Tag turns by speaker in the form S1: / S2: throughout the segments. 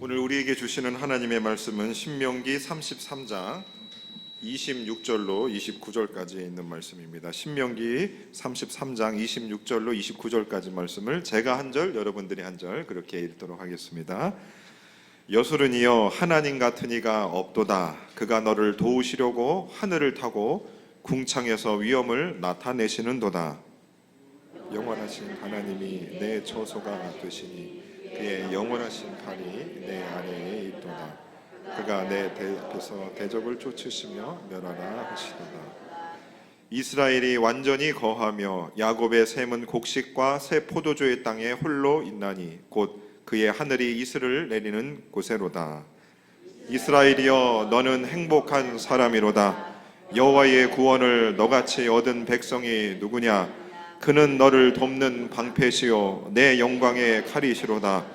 S1: 오늘 우리에게 주시는 하나님의 말씀은 신명기 33장 26절로 29절까지 있는 말씀입니다. 신명기 33장 26절로 29절까지 말씀을 제가 한 절, 여러분들이 한 절 그렇게 읽도록 하겠습니다. 여수르니여 하나님 같은 이가 없도다. 그가 너를 도우시려고 하늘을 타고 궁창에서 위엄을 나타내시는도다. 영원하신 하나님이 내 처소가 되시니 그의 영원하신 팔이 내 아래에 있도다. 그가 내 앞에서 대적을 쫓으시며 멸하라 하시도다. 이스라엘이 완전히 거하며 야곱의 샘은 곡식과 새 포도주의 땅에 홀로 있나니 곧 그의 하늘이 이슬을 내리는 곳에로다. 이스라엘이여 너는 행복한 사람이로다. 여호와의 구원을 너같이 얻은 백성이 누구냐? 그는 너를 돕는 방패시요 내 영광의 칼이시로다.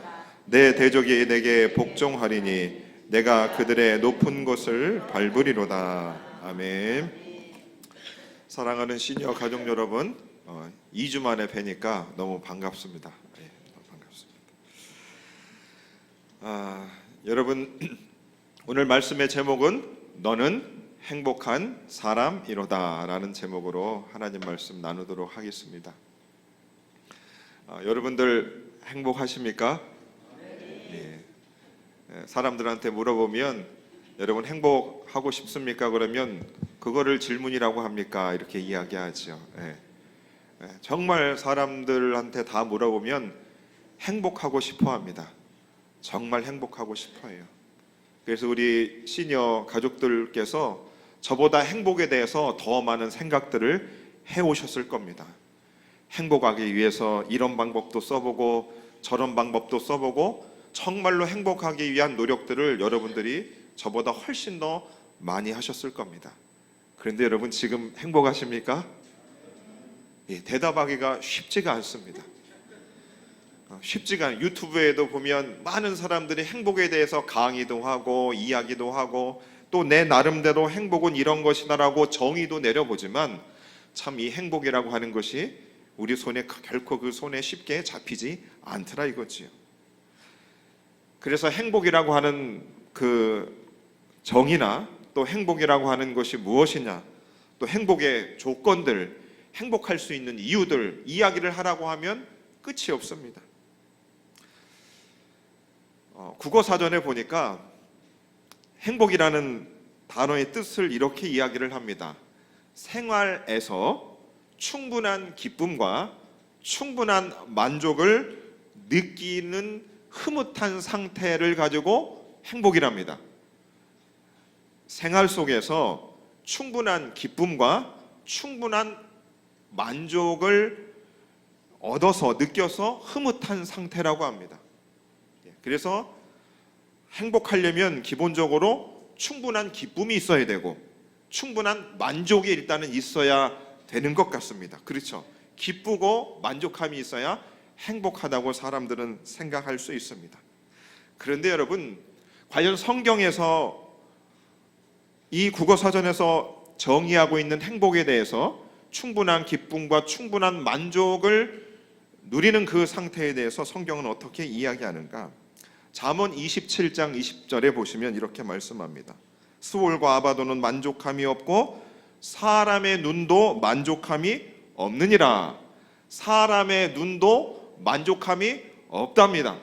S1: 내 대적이 내게 복종하리니 내가 그들의 높은 곳을 밟으리로다. 아멘. 사랑하는 시니어 가족 여러분, 2주 만에 뵈니까 너무 반갑습니다. 여러분, 오늘 말씀의 제목은 너는 행복한 사람이로다 라는 제목으로 하나님 말씀 나누도록 하겠습니다. 여러분들 행복하십니까? 네. 사람들한테 물어보면 여러분 행복하고 싶습니까? 그러면 그거를 질문이라고 합니까? 이렇게 이야기하죠. 정말 사람들한테 다 물어보면 행복하고 싶어 합니다. 정말 행복하고 싶어 해요. 그래서 우리 시니어 가족들께서 저보다 행복에 대해서 더 많은 생각들을 해오셨을 겁니다. 행복하기 위해서 이런 방법도 써보고 저런 방법도 써보고 정말로 행복하기 위한 노력들을 여러분들이 저보다 훨씬 더 많이 하셨을 겁니다. 그런데 여러분 지금 행복하십니까? 대답하기가 쉽지가 않습니다. 쉽지가 않아요. 유튜브에도 보면 많은 사람들이 행복에 대해서 강의도 하고 이야기도 하고 또 내 나름대로 행복은 이런 것이다라고 정의도 내려보지만 참 이 행복이라고 하는 것이 우리 손에 결코 그 손에 쉽게 잡히지 않더라 이거지요. 그래서 행복이라고 하는 그 정의나 또 행복이라고 하는 것이 무엇이냐, 또 행복의 조건들, 행복할 수 있는 이유들 이야기를 하라고 하면 끝이 없습니다. 국어사전에 보니까 행복이라는 단어의 뜻을 이렇게 이야기를 합니다. 생활에서 충분한 기쁨과 충분한 만족을 느끼는 흐뭇한 상태를 가지고 행복이랍니다. 생활 속에서 충분한 기쁨과 충분한 만족을 얻어서 느껴서 흐뭇한 상태라고 합니다. 그래서 행복하려면 기본적으로 충분한 기쁨이 있어야 되고 충분한 만족이 일단은 있어야 되는 것 같습니다. 그렇죠? 기쁘고 만족함이 있어야 행복하다고 사람들은 생각할 수 있습니다. 그런데 여러분, 과연 성경에서 이 국어사전에서 정의하고 있는 행복에 대해서 충분한 기쁨과 충분한 만족을 누리는 그 상태에 대해서 성경은 어떻게 이야기하는가? 잠언 27장 20절에 보시면 이렇게 말씀합니다. 스올과 아바도는 만족함이 없고 사람의 눈도 만족함이 없느니라. 사람의 눈도 만족함이 없답니다.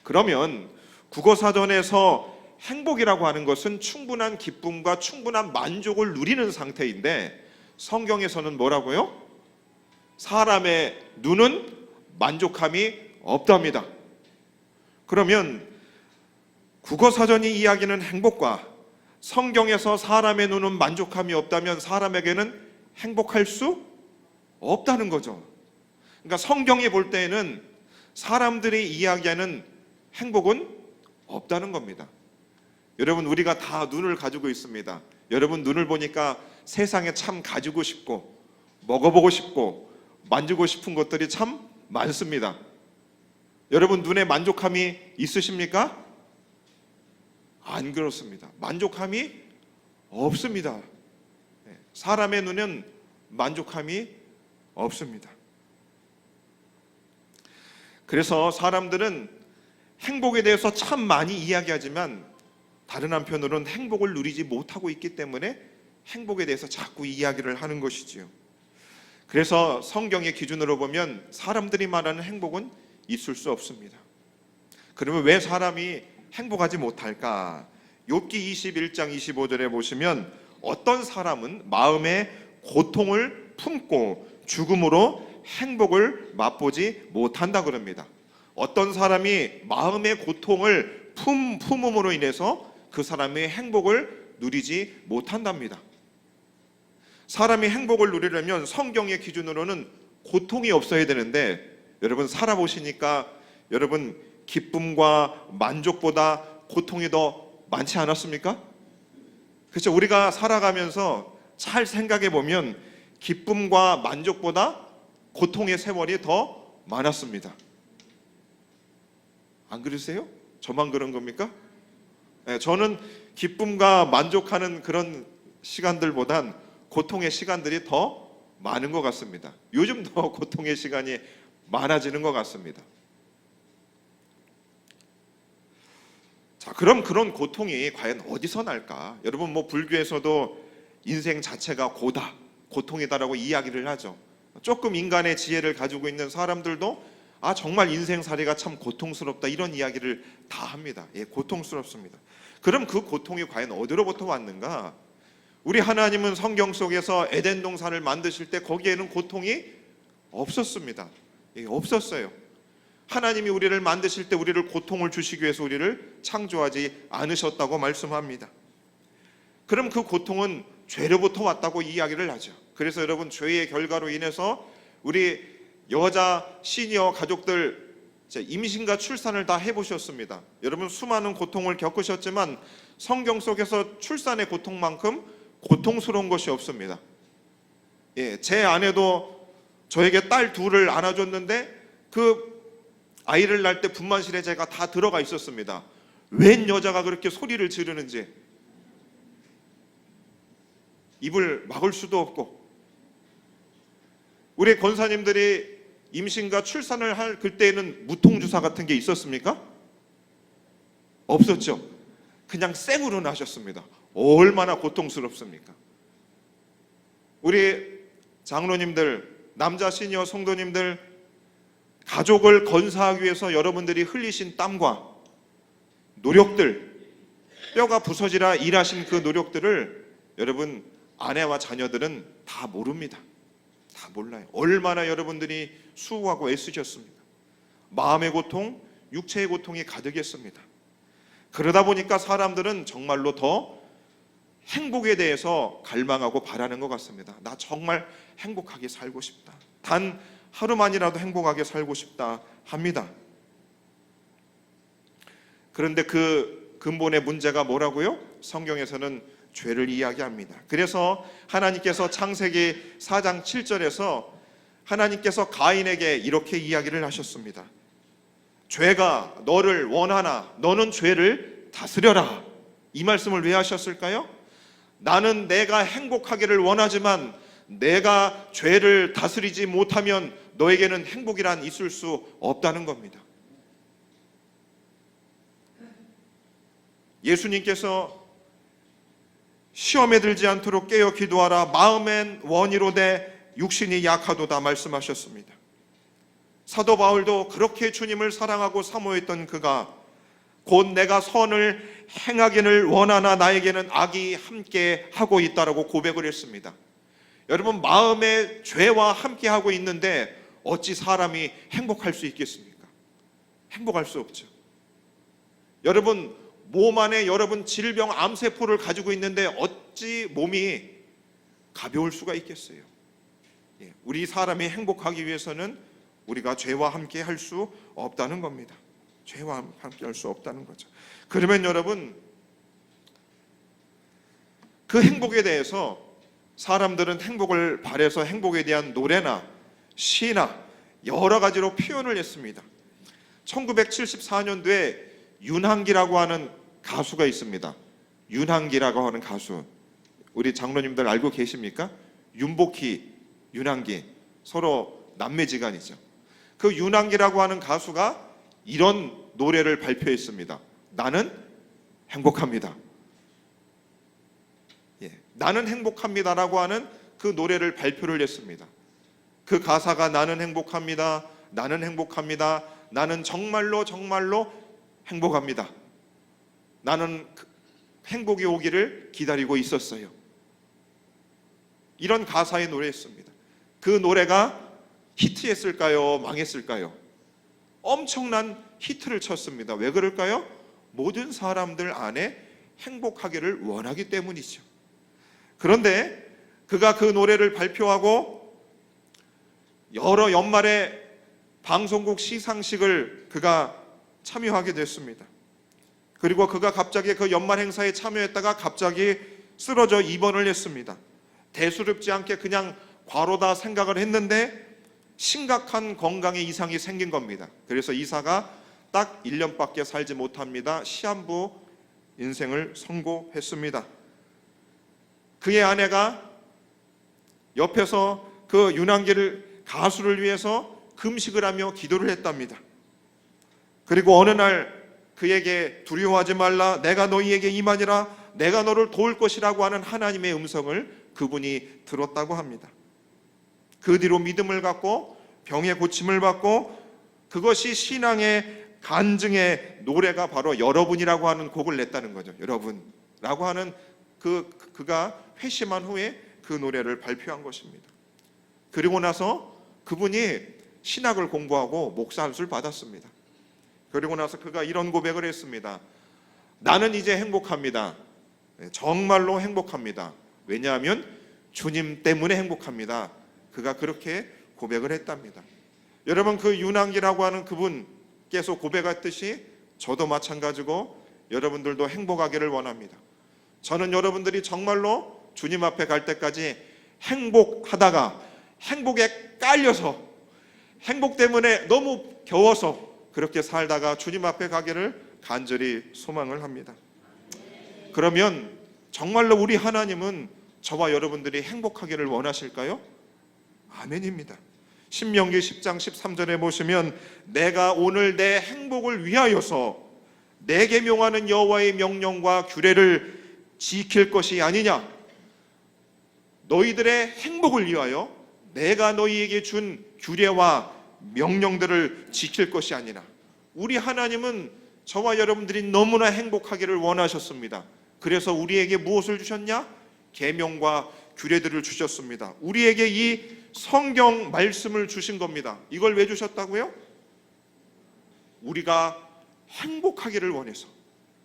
S1: 그러면 국어사전에서 행복이라고 하는 것은 충분한 기쁨과 충분한 만족을 누리는 상태인데 성경에서는 뭐라고요? 사람의 눈은 만족함이 없답니다. 그러면 국어사전이 이야기하는 행복과 성경에서 사람의 눈은 만족함이 없다면 사람에게는 행복할 수 없다는 거죠. 그러니까 성경이 볼 때에는 사람들이 이야기하는 행복은 없다는 겁니다. 여러분, 우리가 다 눈을 가지고 있습니다. 여러분 눈을 보니까 세상에 참 가지고 싶고 먹어보고 싶고 만지고 싶은 것들이 참 많습니다. 여러분 눈에 만족함이 있으십니까? 안 그렇습니다. 만족함이 없습니다. 사람의 눈은 만족함이 없습니다. 그래서 사람들은 행복에 대해서 참 많이 이야기하지만 다른 한편으로는 행복을 누리지 못하고 있기 때문에 행복에 대해서 자꾸 이야기를 하는 것이지요. 그래서 성경의 기준으로 보면 사람들이 말하는 행복은 있을 수 없습니다. 그러면 왜 사람이 행복하지 못할까? 욥기 21장 25절에 보시면 어떤 사람은 마음에 고통을 품고 죽음으로 행복을 맛보지 못한다 그럽니다. 어떤 사람이 마음의 고통을 품음으로 인해서 그 사람의 행복을 누리지 못한답니다. 사람이 행복을 누리려면 성경의 기준으로는 고통이 없어야 되는데 여러분 살아보시니까 여러분 기쁨과 만족보다 고통이 더 많지 않았습니까? 그렇죠? 우리가 살아가면서 잘 생각해 보면 기쁨과 만족보다 고통의 세월이 더 많았습니다. 안 그러세요? 저만 그런 겁니까? 네, 저는 기쁨과 만족하는 그런 시간들보단 고통의 시간들이 더 많은 것 같습니다. 요즘 더 고통의 시간이 많아지는 것 같습니다. 자, 그럼 그런 고통이 과연 어디서 날까? 여러분 뭐 불교에서도 인생 자체가 고통이다라고 이야기를 하죠. 조금 인간의 지혜를 가지고 있는 사람들도 정말 인생살이가 참 고통스럽다 이런 이야기를 다 합니다. 예, 고통스럽습니다. 그럼 그 고통이 과연 어디로부터 왔는가? 우리 하나님은 성경 속에서 에덴 동산을 만드실 때 거기에는 고통이 없었습니다. 예, 없었어요. 하나님이 우리를 만드실 때 우리를 고통을 주시기 위해서 우리를 창조하지 않으셨다고 말씀합니다. 그럼 그 고통은 죄로부터 왔다고 이야기를 하죠. 그래서 여러분 죄의 결과로 인해서 우리 여자 시니어 가족들 임신과 출산을 다 해보셨습니다. 여러분 수많은 고통을 겪으셨지만 성경 속에서 출산의 고통만큼 고통스러운 것이 없습니다. 예, 제 아내도 저에게 딸 둘을 안아줬는데 그 아이를 낳을 때 분만실에 제가 다 들어가 있었습니다. 웬 여자가 그렇게 소리를 지르는지 입을 막을 수도 없고, 우리 권사님들이 임신과 출산을 할 그때에는 무통주사 같은 게 있었습니까? 없었죠. 그냥 생으로 나셨습니다. 얼마나 고통스럽습니까? 우리 장로님들, 남자 시니어 성도님들, 가족을 건사하기 위해서 여러분들이 흘리신 땀과 노력들, 뼈가 부서지라 일하신 그 노력들을 여러분 아내와 자녀들은 다 모릅니다. 다 몰라요. 얼마나 여러분들이 수고하고 애쓰셨습니까? 마음의 고통, 육체의 고통이 가득했습니다. 그러다 보니까 사람들은 정말로 더 행복에 대해서 갈망하고 바라는 것 같습니다. 나 정말 행복하게 살고 싶다. 단 하루만이라도 행복하게 살고 싶다 합니다. 그런데 그 근본의 문제가 뭐라고요? 성경에서는 죄를 이야기합니다. 그래서 하나님께서 창세기 4장 7절에서 하나님께서 가인에게 이렇게 이야기를 하셨습니다. 죄가 너를 원하나 너는 죄를 다스려라. 이 말씀을 왜 하셨을까요? 나는 내가 행복하기를 원하지만 내가 죄를 다스리지 못하면 너에게는 행복이란 있을 수 없다는 겁니다. 예수님께서 시험에 들지 않도록 깨어 기도하라. 마음엔 원이로되 육신이 약하도다 말씀하셨습니다. 사도 바울도 그렇게 주님을 사랑하고 사모했던 그가 곧 내가 선을 행하기를 원하나 나에게는 악이 함께 하고 있다라고 고백을 했습니다. 여러분 마음에 죄와 함께 하고 있는데 어찌 사람이 행복할 수 있겠습니까? 행복할 수 없죠. 여러분 몸 안에 여러분 질병 암세포를 가지고 있는데 어찌 몸이 가벼울 수가 있겠어요? 우리 사람이 행복하기 위해서는 우리가 죄와 함께 할 수 없다는 겁니다. 죄와 함께 할 수 없다는 거죠. 그러면 여러분 그 행복에 대해서 사람들은 행복을 바래서 행복에 대한 노래나 시나 여러 가지로 표현을 했습니다. 1974년도에 윤항기라고 하는 가수가 있습니다. 윤항기라고 하는 가수, 우리 장로님들 알고 계십니까? 윤복희, 윤항기 서로 남매지간이죠. 그 윤항기라고 하는 가수가 이런 노래를 발표했습니다. 나는 행복합니다. 나는 행복합니다라고 하는 그 노래를 발표를 했습니다. 그 가사가 나는 행복합니다. 나는 행복합니다. 나는 정말로 정말로 행복합니다. 나는 행복이 오기를 기다리고 있었어요. 이런 가사의 노래였습니다. 그 노래가 히트했을까요? 망했을까요? 엄청난 히트를 쳤습니다. 왜 그럴까요? 모든 사람들 안에 행복하기를 원하기 때문이죠. 그런데 그가 그 노래를 발표하고 여러 연말에 방송국 시상식을 그가 참여하게 됐습니다. 그리고 그가 갑자기 그 연말 행사에 참여했다가 갑자기 쓰러져 입원을 했습니다. 대수롭지 않게 그냥 과로다 생각을 했는데 심각한 건강에 이상이 생긴 겁니다. 그래서 의사가 딱 1년밖에 살지 못합니다. 시한부 인생을 선고했습니다. 그의 아내가 옆에서 그 윤한기를 가수를 위해서 금식을 하며 기도를 했답니다. 그리고 어느 날 그에게 두려워하지 말라, 내가 너희에게 임하니라, 내가 너를 도울 것이라고 하는 하나님의 음성을 그분이 들었다고 합니다. 그 뒤로 믿음을 갖고 병의 고침을 받고, 그것이 신앙의 간증의 노래가 바로 여러분이라고 하는 곡을 냈다는 거죠. 여러분라고 하는 그가 회심한 후에 그 노래를 발표한 것입니다. 그리고 나서 그분이 신학을 공부하고 목사 안수를 받았습니다. 그리고 나서 그가 이런 고백을 했습니다. 나는 이제 행복합니다. 정말로 행복합니다. 왜냐하면 주님 때문에 행복합니다. 그가 그렇게 고백을 했답니다. 여러분, 그 윤한기라고 하는 그분께서 고백했듯이 저도 마찬가지고 여러분들도 행복하기를 원합니다. 저는 여러분들이 정말로 주님 앞에 갈 때까지 행복하다가 행복에 깔려서 행복 때문에 너무 겨워서 그렇게 살다가 주님 앞에 가기를 간절히 소망을 합니다. 그러면 정말로 우리 하나님은 저와 여러분들이 행복하기를 원하실까요? 아멘입니다. 신명기 10장 13절에 보시면 내가 오늘 내 행복을 위하여서 내게 명하는 여호와의 명령과 규례를 지킬 것이 아니냐, 너희들의 행복을 위하여 내가 너희에게 준 규례와 명령들을 지킬 것이 아니라, 우리 하나님은 저와 여러분들이 너무나 행복하기를 원하셨습니다. 그래서 우리에게 무엇을 주셨냐? 계명과 규례들을 주셨습니다. 우리에게 이 성경 말씀을 주신 겁니다. 이걸 왜 주셨다고요? 우리가 행복하기를 원해서,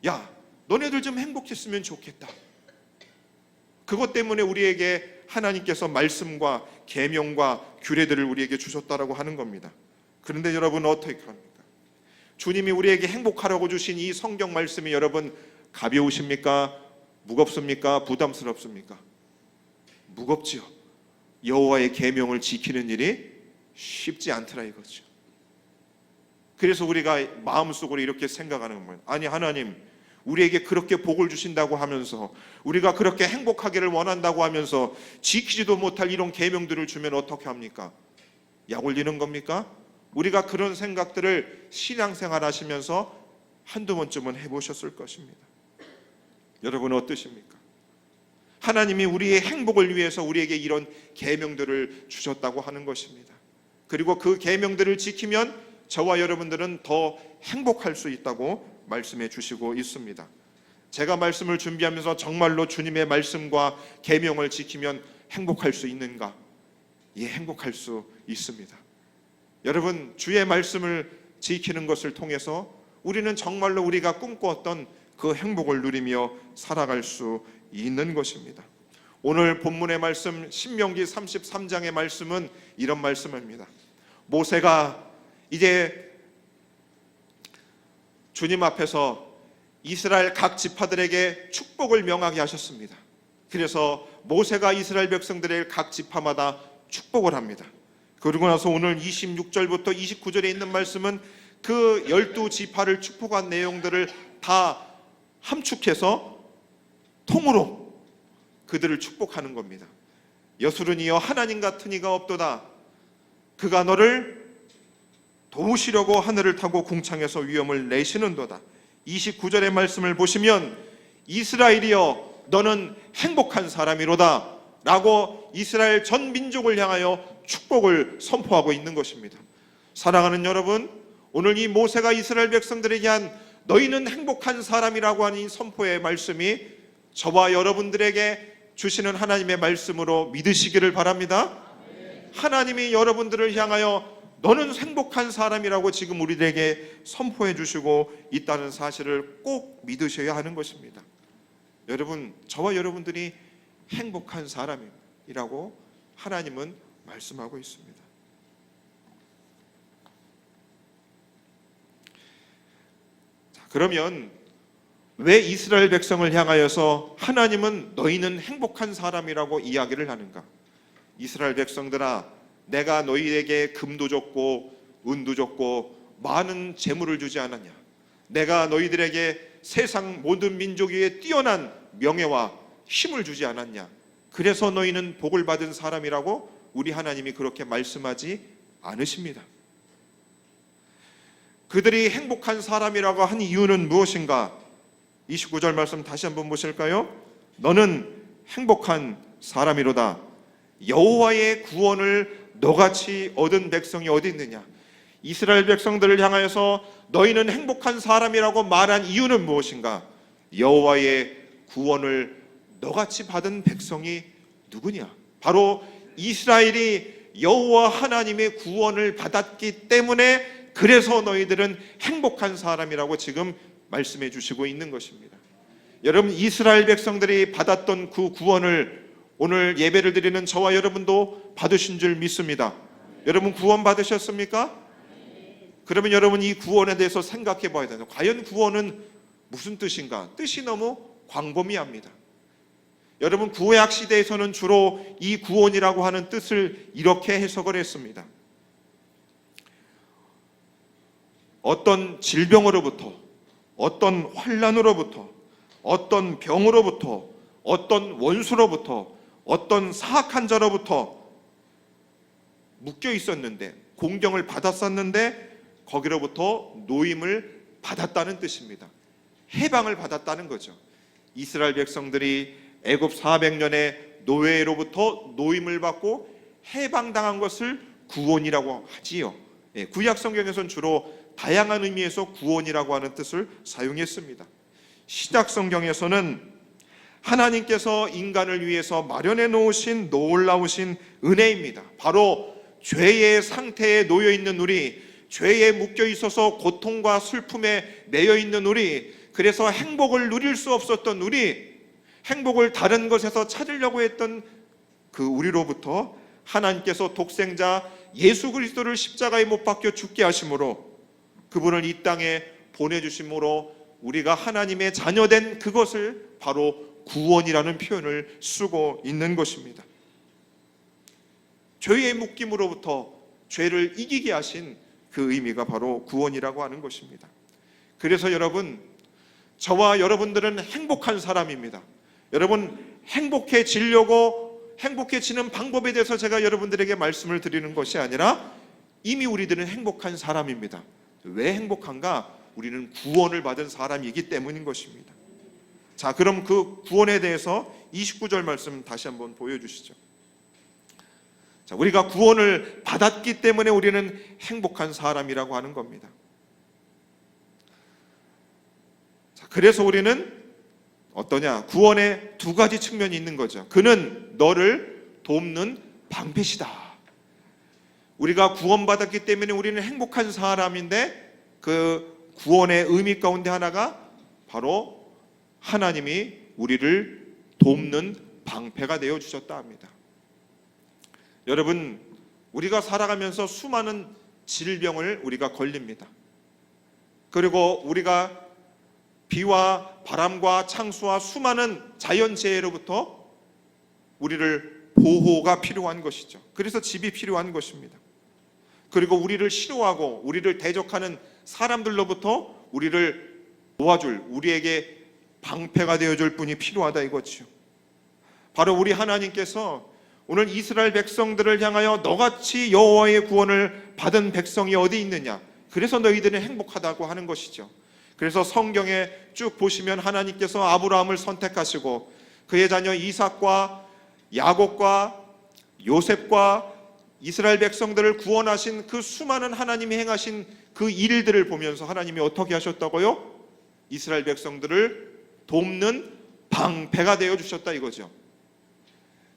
S1: 야, 너네들 좀 행복했으면 좋겠다. 그것 때문에 우리에게 하나님께서 말씀과 계명과 규례들을 우리에게 주셨다라고 하는 겁니다. 그런데 여러분, 어떻게 합니까? 주님이 우리에게 행복하라고 주신 이 성경 말씀이 여러분 가벼우십니까? 무겁습니까? 부담스럽습니까? 무겁지요. 여호와의 계명을 지키는 일이 쉽지 않더라 이거죠. 그래서 우리가 마음속으로 이렇게 생각하는 거예요. 아니, 하나님 우리에게 그렇게 복을 주신다고 하면서, 우리가 그렇게 행복하기를 원한다고 하면서 지키지도 못할 이런 계명들을 주면 어떻게 합니까? 약 올리는 겁니까? 우리가 그런 생각들을 신앙생활 하시면서 한두 번쯤은 해보셨을 것입니다. 여러분 어떠십니까? 하나님이 우리의 행복을 위해서 우리에게 이런 계명들을 주셨다고 하는 것입니다. 그리고 그 계명들을 지키면 저와 여러분들은 더 행복할 수 있다고 말씀해 주시고 있습니다. 제가 말씀을 준비하면서 정말로 주님의 말씀과 계명을 지키면 행복할 수 있는가? 예, 행복할 수 있습니다. 여러분, 주의 말씀을 지키는 것을 통해서 우리는 정말로 우리가 꿈꾸었던 그 행복을 누리며 살아갈 수 있는 것입니다. 오늘 본문의 말씀 신명기 33장의 말씀은 이런 말씀입니다. 모세가 이제 주님 앞에서 이스라엘 각 지파들에게 축복을 명하게 하셨습니다. 그래서 모세가 이스라엘 백성들의 각 지파마다 축복을 합니다. 그리고 나서 오늘 26절부터 29절에 있는 말씀은 그 12지파를 축복한 내용들을 다 함축해서 통으로 그들을 축복하는 겁니다. 여수르니여 하나님 같은 이가 없도다. 그가 너를 도우시려고 하늘을 타고 궁창에서 위엄을 내시는도다. 29절의 말씀을 보시면 이스라엘이여 너는 행복한 사람이로다 라고 이스라엘 전 민족을 향하여 축복을 선포하고 있는 것입니다. 사랑하는 여러분, 오늘 이 모세가 이스라엘 백성들에게 한 너희는 행복한 사람이라고 하는 이 선포의 말씀이 저와 여러분들에게 주시는 하나님의 말씀으로 믿으시기를 바랍니다. 하나님이 여러분들을 향하여 너는 행복한 사람이라고 지금 우리에게 선포해 주시고 있다는 사실을 꼭 믿으셔야 하는 것입니다. 여러분, 저와 여러분들이 행복한 사람이라고 하나님은 말씀하고 있습니다. 자, 그러면 왜 이스라엘 백성을 향하여서 하나님은 너희는 행복한 사람이라고 이야기를 하는가? 이스라엘 백성들아, 내가 너희에게 금도 줬고 은도 줬고 많은 재물을 주지 않았냐? 내가 너희들에게 세상 모든 민족 위에 뛰어난 명예와 힘을 주지 않았냐? 그래서 너희는 복을 받은 사람이라고 우리 하나님이 그렇게 말씀하지 않으십니다. 그들이 행복한 사람이라고 한 이유는 무엇인가? 29절 말씀 다시 한번 보실까요? 너는 행복한 사람이로다. 여호와의 구원을 너같이 얻은 백성이 어디 있느냐? 이스라엘 백성들을 향하여서 너희는 행복한 사람이라고 말한 이유는 무엇인가? 여호와의 구원을 너같이 받은 백성이 누구냐? 바로 이스라엘이 여호와 하나님의 구원을 받았기 때문에 그래서 너희들은 행복한 사람이라고 지금 말씀해 주시고 있는 것입니다. 여러분, 이스라엘 백성들이 받았던 그 구원을 오늘 예배를 드리는 저와 여러분도 받으신 줄 믿습니다. 여러분 구원 받으셨습니까? 그러면 여러분 이 구원에 대해서 생각해 봐야 돼요. 과연 구원은 무슨 뜻인가? 뜻이 너무 광범위합니다. 여러분 구약 시대에서는 주로 이 구원이라고 하는 뜻을 이렇게 해석을 했습니다. 어떤 질병으로부터, 어떤 환난으로부터, 어떤 병으로부터, 어떤 원수로부터, 어떤 사악한 자로부터 묶여 있었는데, 공경을 받았었는데 거기로부터 노임을 받았다는 뜻입니다. 해방을 받았다는 거죠. 이스라엘 백성들이 애굽 400년의 노예로부터 노임을 받고 해방당한 것을 구원이라고 하지요. 구약 성경에서는 주로 다양한 의미에서 구원이라고 하는 뜻을 사용했습니다. 신약 성경에서는 하나님께서 인간을 위해서 마련해 놓으신 놀라우신 은혜입니다. 바로 죄의 상태에 놓여 있는 우리, 죄에 묶여 있어서 고통과 슬픔에 매여 있는 우리, 그래서 행복을 누릴 수 없었던 우리, 행복을 다른 것에서 찾으려고 했던 그 우리로부터 하나님께서 독생자 예수 그리스도를 십자가에 못 박혀 죽게 하심으로, 그분을 이 땅에 보내주심으로 우리가 하나님의 자녀된 그것을 바로 구원이라는 표현을 쓰고 있는 것입니다. 죄의 묶임으로부터 죄를 이기게 하신 그 의미가 바로 구원이라고 하는 것입니다. 그래서 여러분, 저와 여러분들은 행복한 사람입니다. 여러분, 행복해지려고 행복해지는 방법에 대해서 제가 여러분들에게 말씀을 드리는 것이 아니라 이미 우리들은 행복한 사람입니다. 왜 행복한가? 우리는 구원을 받은 사람이기 때문인 것입니다. 자, 그럼 그 구원에 대해서 29절 말씀 다시 한번 보여주시죠. 자, 우리가 구원을 받았기 때문에 우리는 행복한 사람이라고 하는 겁니다. 자, 그래서 우리는 어떠냐? 구원의 두 가지 측면이 있는 거죠. 그는 너를 돕는 방패시다. 우리가 구원받았기 때문에 우리는 행복한 사람인데, 그 구원의 의미 가운데 하나가 바로 하나님이 우리를 돕는 방패가 되어 주셨다 합니다. 여러분, 우리가 살아가면서 수많은 질병을 우리가 걸립니다. 그리고 우리가 비와 바람과 창수와 수많은 자연재해로부터 우리를 보호가 필요한 것이죠. 그래서 집이 필요한 것입니다. 그리고 우리를 싫어하고 우리를 대적하는 사람들로부터 우리를 도와줄, 우리에게 방패가 되어줄 분이 필요하다 이거죠. 바로 우리 하나님께서 오늘 이스라엘 백성들을 향하여 너같이 여호와의 구원을 받은 백성이 어디 있느냐, 그래서 너희들은 행복하다고 하는 것이죠. 그래서 성경에 쭉 보시면 하나님께서 아브라함을 선택하시고 그의 자녀 이삭과 야곱과 요셉과 이스라엘 백성들을 구원하신 그 수많은 하나님이 행하신 그 일들을 보면서 하나님이 어떻게 하셨다고요? 이스라엘 백성들을 돕는 방패가 되어 주셨다 이거죠.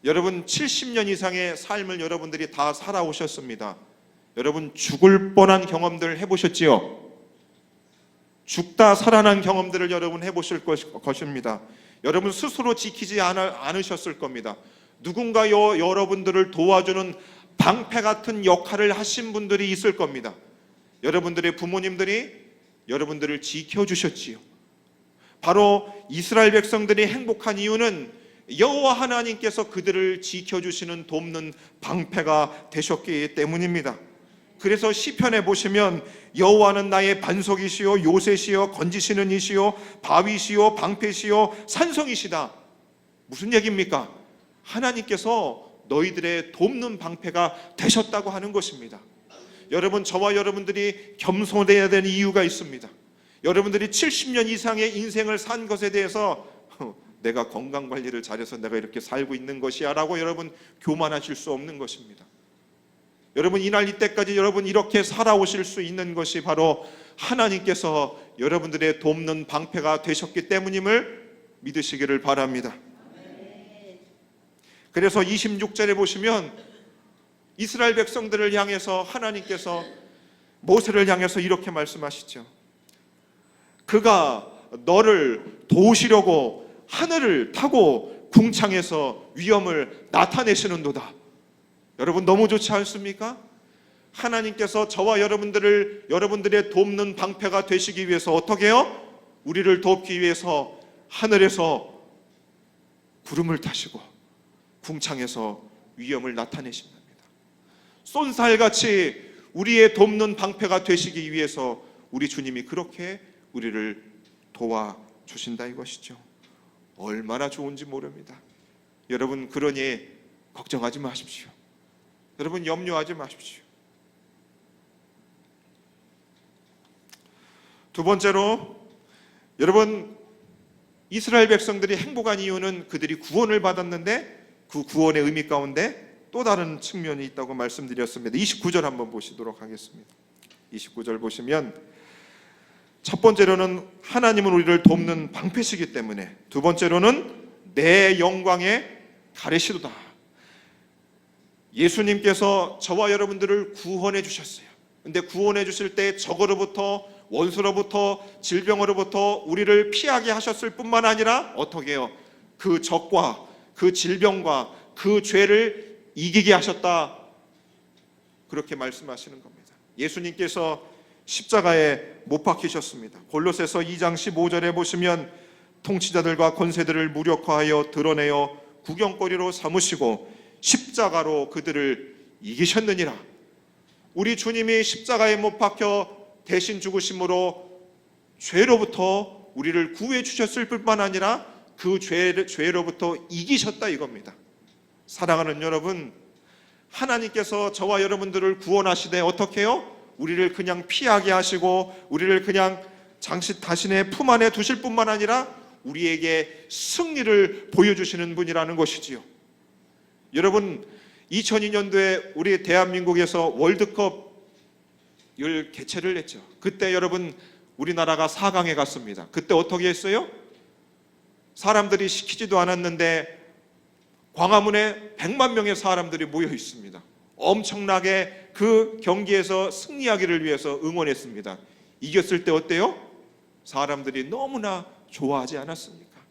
S1: 여러분 70년 이상의 삶을 여러분들이 다 살아오셨습니다. 여러분 죽을 뻔한 경험들 해보셨지요? 죽다 살아난 경험들을 여러분 해보실 것입니다. 여러분 스스로 지키지 않으셨을 겁니다. 누군가 여러분들을 도와주는 방패 같은 역할을 하신 분들이 있을 겁니다. 여러분들의 부모님들이 여러분들을 지켜주셨지요. 바로 이스라엘 백성들이 행복한 이유는 여호와 하나님께서 그들을 지켜주시는 돕는 방패가 되셨기 때문입니다. 그래서 시편에 보시면 여호와는 나의 반석이시요 요새시요 건지시는 이시요 바위시요 방패시요 산성이시다. 무슨 얘기입니까? 하나님께서 너희들의 돕는 방패가 되셨다고 하는 것입니다. 여러분 저와 여러분들이 겸손해야 되는 이유가 있습니다. 여러분들이 70년 이상의 인생을 산 것에 대해서 내가 건강관리를 잘해서 내가 이렇게 살고 있는 것이야 라고 여러분 교만하실 수 없는 것입니다. 여러분 이날 이때까지 여러분 이렇게 살아오실 수 있는 것이 바로 하나님께서 여러분들의 돕는 방패가 되셨기 때문임을 믿으시기를 바랍니다. 그래서 26절에 보시면 이스라엘 백성들을 향해서 하나님께서 모세를 향해서 이렇게 말씀하시죠. 그가 너를 도우시려고 하늘을 타고 궁창에서 위엄을 나타내시는도다. 여러분 너무 좋지 않습니까? 하나님께서 저와 여러분들의 돕는 방패가 되시기 위해서 어떻게 해요? 우리를 돕기 위해서 하늘에서 구름을 타시고 궁창에서 위엄을 나타내신답니다. 쏜살같이 우리의 돕는 방패가 되시기 위해서 우리 주님이 그렇게 우리를 도와주신다 이것이죠. 얼마나 좋은지 모릅니다. 여러분 그러니 걱정하지 마십시오. 여러분 염려하지 마십시오. 두 번째로 여러분 이스라엘 백성들이 행복한 이유는 그들이 구원을 받았는데 그 구원의 의미 가운데 또 다른 측면이 있다고 말씀드렸습니다. 29절 한번 보시도록 하겠습니다. 29절 보시면 첫 번째로는 하나님은 우리를 돕는 방패시기 때문에, 두 번째로는 내 영광의 가래시도다. 예수님께서 저와 여러분들을 구원해 주셨어요. 근데 구원해 주실 때 적으로부터, 원수로부터, 질병으로부터 우리를 피하게 하셨을 뿐만 아니라 어떻게 해요? 그 적과 그 질병과 그 죄를 이기게 하셨다. 그렇게 말씀하시는 겁니다. 예수님께서 십자가에 못 박히셨습니다. 골로새서 2장 15절에 보시면 통치자들과 권세들을 무력화하여 드러내어 구경거리로 삼으시고 십자가로 그들을 이기셨느니라. 우리 주님이 십자가에 못 박혀 대신 죽으심으로 죄로부터 우리를 구해 주셨을 뿐만 아니라 그 죄로부터 이기셨다 이겁니다. 사랑하는 여러분, 하나님께서 저와 여러분들을 구원하시되 어떻게 해요? 우리를 그냥 피하게 하시고 우리를 그냥 자신의 품 안에 두실 뿐만 아니라 우리에게 승리를 보여주시는 분이라는 것이지요. 여러분 2002년도에 우리 대한민국에서 월드컵을 개최를 했죠. 그때 여러분 우리나라가 4강에 갔습니다. 그때 어떻게 했어요? 사람들이 시키지도 않았는데 광화문에 100만 명의 사람들이 모여 있습니다. 엄청나게 그 경기에서 승리하기를 위해서 응원했습니다. 이겼을 때 어때요? 사람들이 너무나 좋아하지 않았습니까?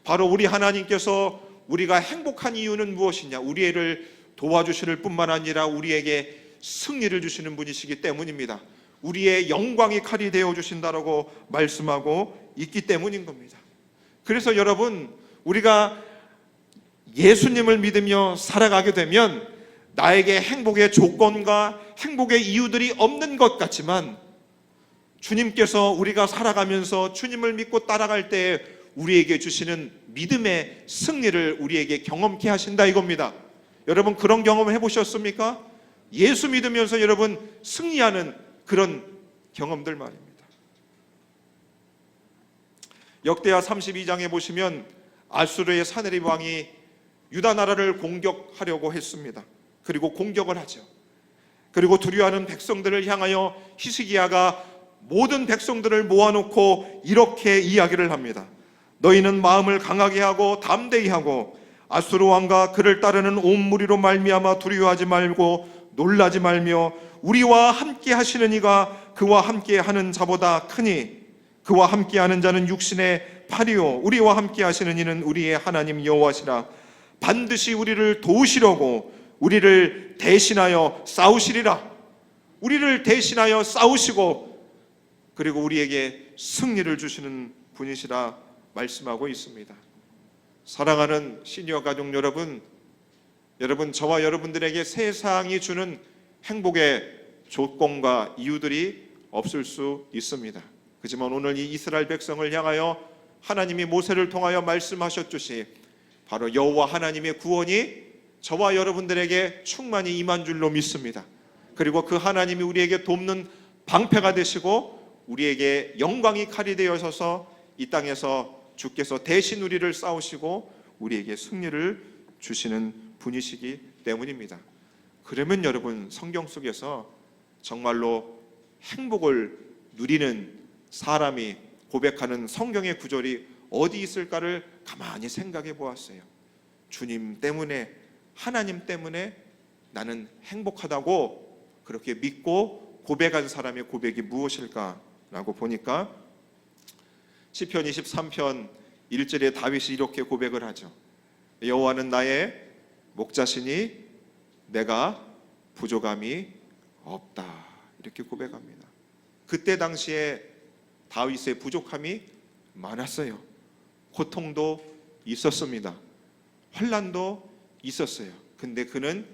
S1: 바로 우리 하나님께서 우리가 행복한 이유는 무엇이냐? 우리를 도와주실 뿐만 아니라 우리에게 승리를 주시는 분이시기 때문입니다. 우리의 영광이 칼이 되어 주신다라고 말씀하고 있기 때문인 겁니다. 그래서 여러분 우리가 예수님을 믿으며 살아가게 되면 나에게 행복의 조건과 행복의 이유들이 없는 것 같지만 주님께서 우리가 살아가면서 주님을 믿고 따라갈 때 우리에게 주시는 믿음의 승리를 우리에게 경험케 하신다 이겁니다. 여러분 그런 경험을 해보셨습니까? 예수 믿으면서 여러분 승리하는 그런 경험들 말입니다. 역대하 32장에 보시면 아수르의 사네립 왕이 유다 나라를 공격하려고 했습니다. 그리고 공격을 하죠. 그리고 두려워하는 백성들을 향하여 히스기야가 모든 백성들을 모아놓고 이렇게 이야기를 합니다. 너희는 마음을 강하게 하고 담대히 하고 아수르 왕과 그를 따르는 온 무리로 말미암아 두려워하지 말고 놀라지 말며 우리와 함께 하시는 이가 그와 함께 하는 자보다 크니 그와 함께 하는 자는 육신의 팔이요 우리와 함께 하시는 이는 우리의 하나님 여호와시라. 반드시 우리를 도우시려고 우리를 대신하여 싸우시리라. 우리를 대신하여 싸우시고 그리고 우리에게 승리를 주시는 분이시라 말씀하고 있습니다. 사랑하는 시니어 가족 여러분, 저와 여러분들에게 세상이 주는 행복의 조건과 이유들이 없을 수 있습니다. 하지만 오늘 이 이스라엘 백성을 향하여 하나님이 모세를 통하여 말씀하셨듯이 바로 여호와 하나님의 구원이 저와 여러분들에게 충만히 임한 줄로 믿습니다. 그리고 그 하나님이 우리에게 돕는 방패가 되시고 우리에게 영광이 칼이 되어서서 이 땅에서 주께서 대신 우리를 싸우시고 우리에게 승리를 주시는 분이시기 때문입니다. 그러면 여러분 성경 속에서 정말로 행복을 누리는 사람이 고백하는 성경의 구절이 어디 있을까를 가만히 생각해 보았어요. 주님 때문에, 하나님 때문에 나는 행복하다고 그렇게 믿고 고백한 사람의 고백이 무엇일까라고 보니까 시편 23편 1절에 다윗이 이렇게 고백을 하죠. 여호와는 나의 목자시니 내가 부족함이 없다. 이렇게 고백합니다. 그때 당시에 다윗의 부족함이 많았어요. 고통도 있었습니다. 환난도 있었어요. 근데 그는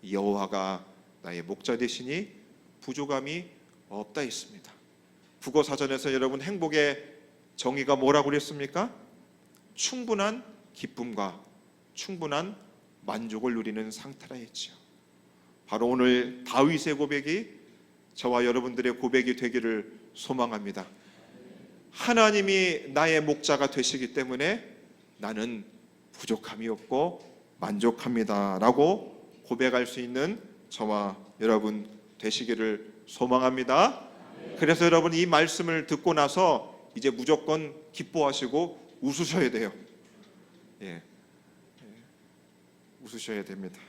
S1: 여호와가 나의 목자 되시니 부족함이 없다 했습니다. 국어사전에서 여러분 행복의 정의가 뭐라고 그랬습니까? 충분한 기쁨과 충분한 만족을 누리는 상태라 했죠. 바로 오늘 다윗의 고백이 저와 여러분들의 고백이 되기를 소망합니다. 하나님이 나의 목자가 되시기 때문에 나는 부족함이 없고 만족합니다 라고 고백할 수 있는 저와 여러분 되시기를 소망합니다. 그래서 여러분 이 말씀을 듣고 나서 이제 무조건 기뻐하시고 웃으셔야 돼요. 웃으셔야 됩니다.